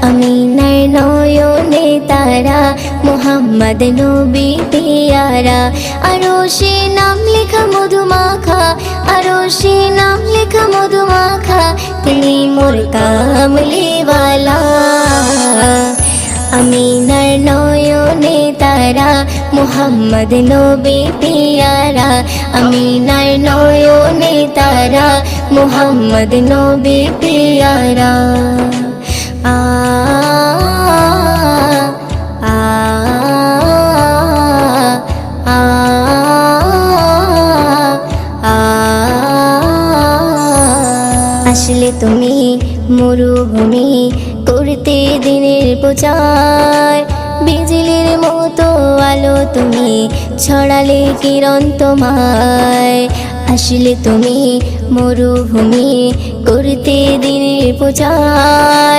আমিনার নয়নে তারা, মুহাম্মদ নবী পিয়ারা। আরশে নাম লেখা মধুমাখা, আরশে নাম লেখা মধুমাখা, তিনি মোর কামলিওয়ালা। আমিনার নয়নে তারা, মুহাম্মদ নবী পিয়ারা। আমিনার নয়নে তারা, মুহাম্মদ নবী পিয়ারা। আ আ আ আ আসলে তুমি মরুভূমি করতে দিনের প্রচার, বিজলির মতো আলো তুমি ছড়ালে কিরণ তোমায়। আসলে তুমি মরুভূমি করতে দিনের প্রচার,